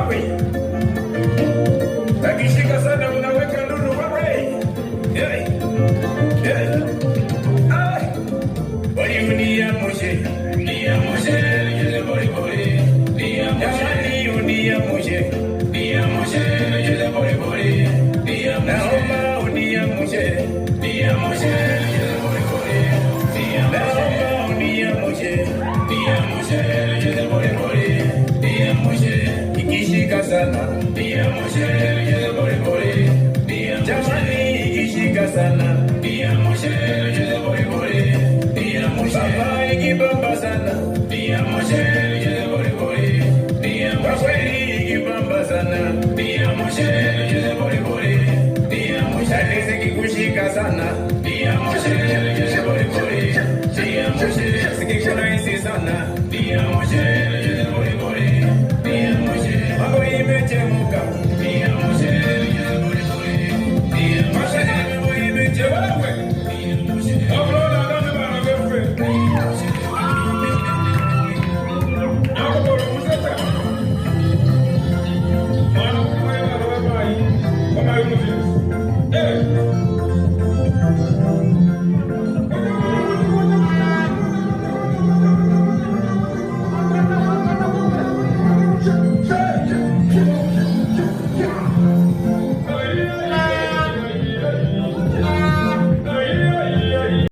mawe. Akishika sana unaweka lulu wewe. Boli unia moshe. Nia moshe, yule boli boli. Nia moshe, unia moshe. Nia moshe, yule boli boli. Nia moshe, unia moshe. Nia moshe, yule boli boli. Nia moshe, unia moshe. Nia moshe, yule boli boli. Nia moshe, ikishika sana. Nia moshe, yule boli boli. Nia jamani ikishika sana. Nia moshe, yule boli boli. Nia moshe, baba ikibamba sana. Nia moshe.